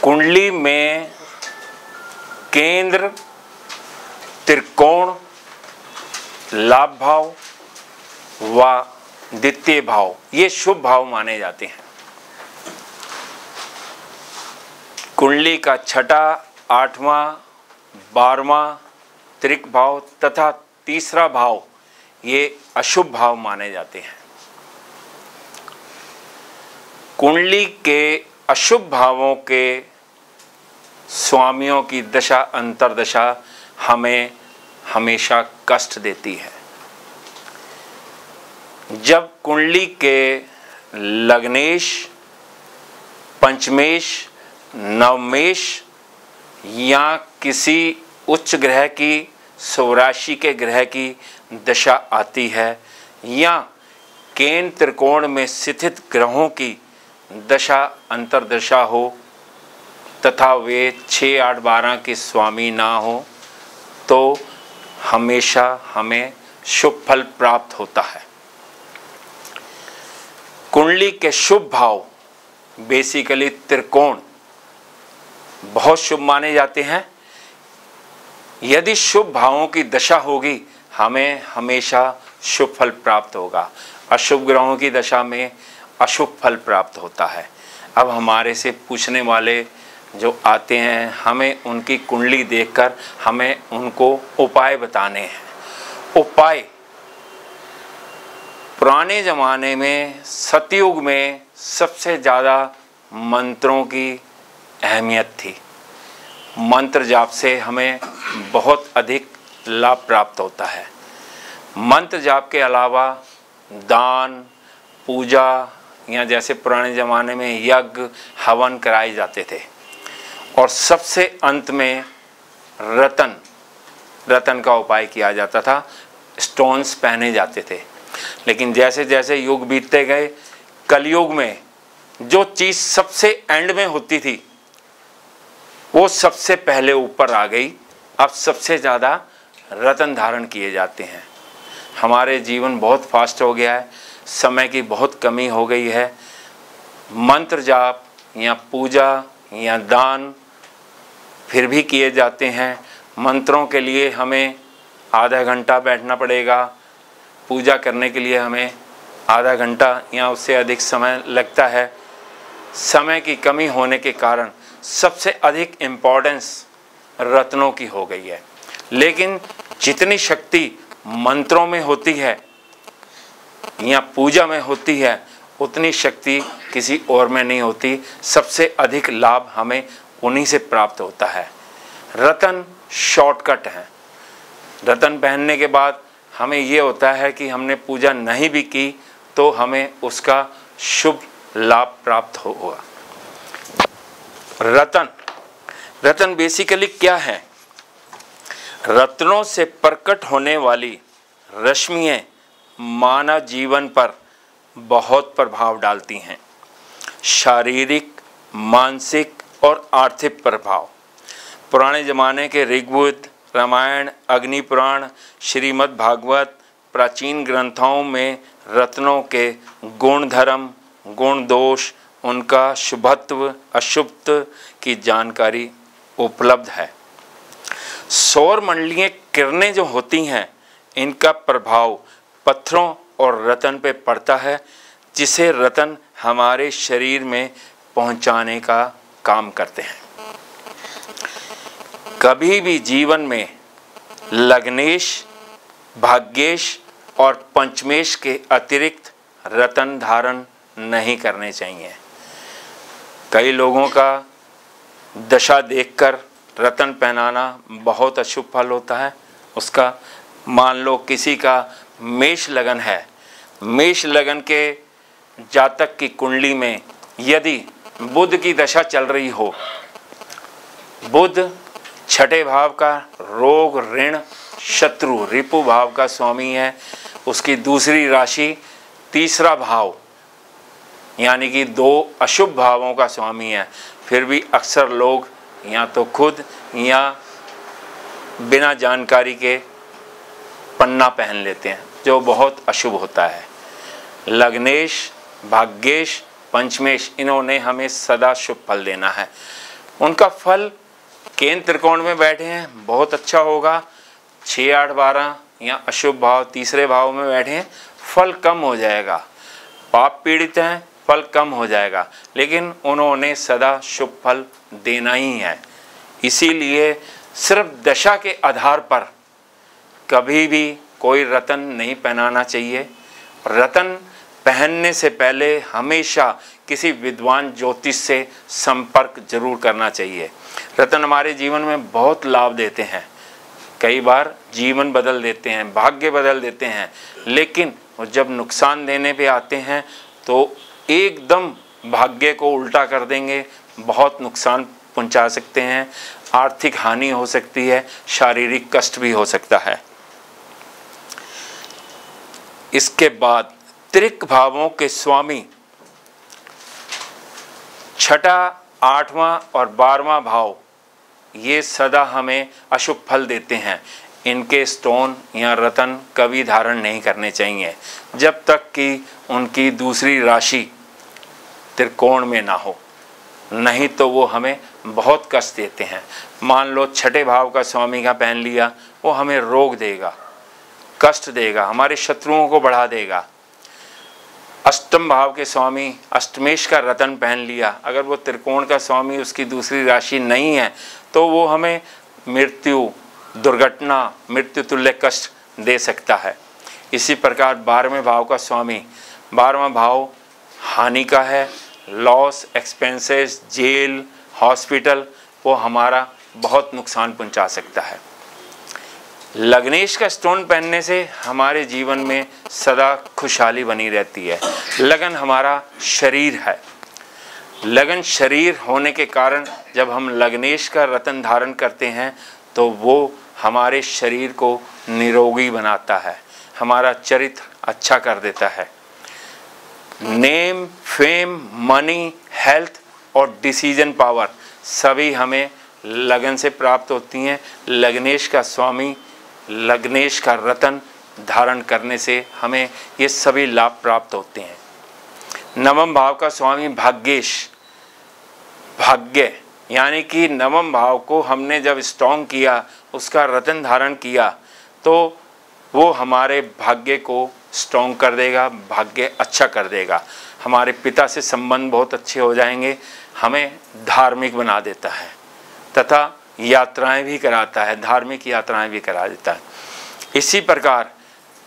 कुंडली में केंद्र, त्रिकोण, लाभ भाव व द्वितीय भाव ये शुभ भाव माने जाते हैं। कुंडली का छठा, 8वां, 12वां त्रिक भाव तथा तीसरा भाव ये अशुभ भाव माने जाते हैं। कुंडली के अशुभ भावों के स्वामियों की दशा अंतर्दशा हमें हमेशा कष्ट देती है। जब कुंडली के लग्नेश, पंचमेश, नवमेश या किसी उच्च ग्रह की, स्वराशि के ग्रह की दशा आती है या केंद्र त्रिकोण में स्थित ग्रहों की दशा अंतर्दशा हो तथा वे 6, 8, 12 के स्वामी ना हो तो हमेशा हमें शुभ फल प्राप्त होता है। कुंडली के शुभ भाव बेसिकली त्रिकोण बहुत शुभ माने जाते हैं। यदि शुभ भावों की दशा होगी हमें हमेशा शुभ फल प्राप्त होगा। अशुभ ग्रहों की दशा में अशुभ फल प्राप्त होता है। अब हमारे से पूछने वाले जो आते हैं हमें उनकी कुंडली देखकर हमें उनको उपाय बताने हैं। उपाय पुराने ज़माने में सतयुग में सबसे ज़्यादा मंत्रों की अहमियत थी। मंत्र जाप से हमें बहुत अधिक लाभ प्राप्त होता है। मंत्र जाप के अलावा दान, पूजा या जैसे पुराने ज़माने में यज्ञ, हवन कराए जाते थे और सबसे अंत में रतन का उपाय किया जाता था। स्टोन्स पहने जाते थे। लेकिन जैसे जैसे युग बीतते गए, कलयुग में जो चीज़ सबसे एंड में होती थी वो सबसे पहले ऊपर आ गई। अब सबसे ज़्यादा रतन धारण किए जाते हैं। हमारे जीवन बहुत फास्ट हो गया है, समय की बहुत कमी हो गई है। मंत्र जाप या पूजा या दान फिर भी किए जाते हैं। मंत्रों के लिए हमें आधा घंटा बैठना पड़ेगा, पूजा करने के लिए हमें आधा घंटा या उससे अधिक समय लगता है। समय की कमी होने के कारण सबसे अधिक इम्पोर्टेंस रत्नों की हो गई है। लेकिन जितनी शक्ति मंत्रों में होती है या पूजा में होती है उतनी शक्ति किसी और में नहीं होती। सबसे अधिक लाभ हमें उन्हीं से प्राप्त होता है। रतन शॉर्टकट है। रतन पहनने के बाद हमें ये होता है कि हमने पूजा नहीं भी की तो हमें उसका शुभ लाभ प्राप्त होगा। रतन बेसिकली क्या है? रत्नों से प्रकट होने वाली रश्मियाँ मानव जीवन पर बहुत प्रभाव डालती हैं। शारीरिक, मानसिक और आर्थिक प्रभाव। पुराने ज़माने के ऋग्वेद, रामायण, अग्नि पुराण, श्रीमद् भागवत प्राचीन ग्रंथों में रत्नों के गुण धर्म, गुण दोष, उनका शुभत्व अशुभत्व की जानकारी उपलब्ध है। सौर मंडलीय किरणें जो होती हैं इनका प्रभाव पत्थरों और रतन पे पड़ता है, जिसे रतन हमारे शरीर में पहुंचाने का काम करते हैं। कभी भी जीवन में लग्नेश, भाग्येश और पंचमेश के अतिरिक्त रतन धारण नहीं करने चाहिए। कई लोगों का दशा देखकर रतन पहनाना बहुत अशुभ फल होता है। उसका मान लो किसी का मेष लगन है, मेष लगन के जातक की कुंडली में यदि बुध की दशा चल रही हो, बुध छठे भाव का रोग, ऋण, शत्रु, रिपु भाव का स्वामी है। उसकी दूसरी राशि तीसरा भाव यानी कि 2 अशुभ भावों का स्वामी है। फिर भी अक्सर लोग या तो खुद या बिना जानकारी के पन्ना पहन लेते हैं जो बहुत अशुभ होता है। लग्नेश, भाग्येश पंचमेश, इन्होंने हमें सदा शुभ फल देना है। उनका फल केंद्र त्रिकोण में बैठे हैं, बहुत अच्छा होगा। 6, 8, 12 या अशुभ भाव तीसरे भाव में बैठे हैं, फल कम हो जाएगा। पाप पीड़ित हैं, फल कम हो जाएगा, लेकिन उन्होंने सदा शुभ फल देना ही है। इसीलिए सिर्फ दशा के आधार पर कभी भी कोई रतन नहीं पहनाना चाहिए। रतन पहनने से पहले हमेशा किसी विद्वान ज्योतिष से संपर्क जरूर करना चाहिए। रतन हमारे जीवन में बहुत लाभ देते हैं, कई बार जीवन बदल देते हैं, भाग्य बदल देते हैं, लेकिन जब नुकसान देने पे आते हैं तो एकदम भाग्य को उल्टा कर देंगे, बहुत नुकसान पहुंचा सकते हैं, आर्थिक हानि हो सकती है, शारीरिक कष्ट भी हो सकता है। इसके बाद त्रिक भावों के स्वामी 6वां, 8वां और 12वां भाव, ये सदा हमें अशुभ फल देते हैं। इनके स्टोन या रतन कभी धारण नहीं करने चाहिए जब तक कि उनकी दूसरी राशि त्रिकोण में ना हो, नहीं तो वो हमें बहुत कष्ट देते हैं। मान लो 6ठे भाव का स्वामी का पहन लिया, वो हमें रोग देगा, कष्ट देगा, हमारे शत्रुओं को बढ़ा देगा। अष्टम भाव के स्वामी अष्टमेश का रतन पहन लिया, अगर वो त्रिकोण का स्वामी उसकी दूसरी राशि नहीं है तो वो हमें मृत्यु, दुर्घटना, मृत्यु तुल्य कष्ट दे सकता है। इसी प्रकार 12वें भाव का स्वामी, 12वां भाव हानि का है, लॉस, एक्सपेंसेस, जेल, हॉस्पिटल, वो हमारा बहुत नुकसान पहुंचा सकता है। लग्नेश का स्टोन पहनने से हमारे जीवन में सदा खुशहाली बनी रहती है। लगन हमारा शरीर है, लगन शरीर होने के कारण जब हम लग्नेश का रतन धारण करते हैं तो वो हमारे शरीर को निरोगी बनाता है, हमारा चरित्र अच्छा कर देता है। नेम, फेम, मनी, हेल्थ और डिसीजन पावर सभी हमें लगन से प्राप्त होती हैं। लग्नेश का स्वामी, लग्नेश का रतन धारण करने से हमें ये सभी लाभ प्राप्त होते हैं। 9वें भाव का स्वामी भाग्येश, भाग्य यानी कि 9वें भाव को हमने जब स्ट्रॉन्ग किया, उसका रतन धारण किया, तो वो हमारे भाग्य को स्ट्रॉन्ग कर देगा, भाग्य अच्छा कर देगा। हमारे पिता से संबंध बहुत अच्छे हो जाएंगे, हमें धार्मिक बना देता है तथा यात्राएं भी कराता है, धार्मिक यात्राएं भी करा देता है। इसी प्रकार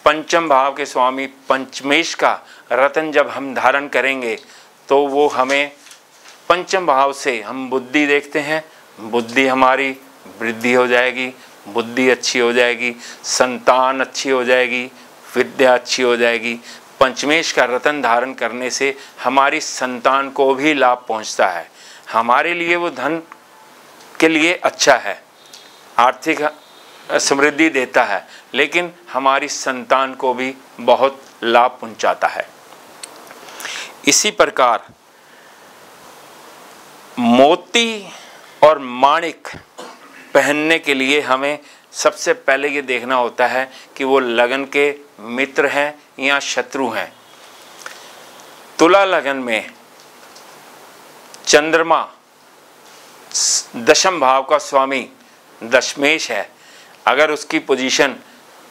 5वें भाव के स्वामी पंचमेश का रतन जब हम धारण करेंगे तो वो हमें 5वें भाव से हम बुद्धि देखते हैं, बुद्धि हमारी वृद्धि हो जाएगी, बुद्धि अच्छी हो जाएगी, संतान अच्छी हो जाएगी, विद्या अच्छी हो जाएगी। पंचमेश का रतन धारण करने से हमारी संतान को भी लाभ पहुंचता है। हमारे लिए वो धन के लिए अच्छा है, आर्थिक समृद्धि देता है, लेकिन हमारी संतान को भी बहुत लाभ पहुंचाता है। इसी प्रकार मोती और माणिक पहनने के लिए हमें सबसे पहले ये देखना होता है कि वो लगन के मित्र हैं या शत्रु हैं। तुला लगन में चंद्रमा 10वें भाव का स्वामी दशमेश है, अगर उसकी पोजीशन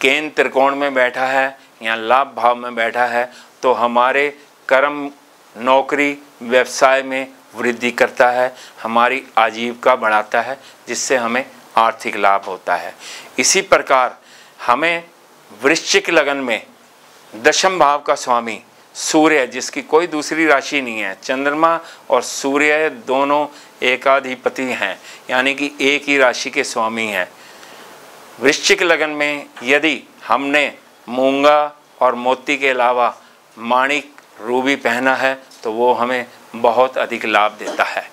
केंद्र त्रिकोण में बैठा है या लाभ भाव में बैठा है तो हमारे कर्म, नौकरी, व्यवसाय में वृद्धि करता है, हमारी आजीविका बढ़ाता है, जिससे हमें आर्थिक लाभ होता है। इसी प्रकार हमें वृश्चिक लगन में 10वें भाव का स्वामी सूर्य, जिसकी कोई दूसरी राशि नहीं है, चंद्रमा और सूर्य दोनों एकाधिपति हैं, यानी कि एक ही राशि के स्वामी हैं। वृश्चिक लगन में यदि हमने मूंगा और मोती के अलावा माणिक, रूबी पहना है तो वो हमें बहुत अधिक लाभ देता है।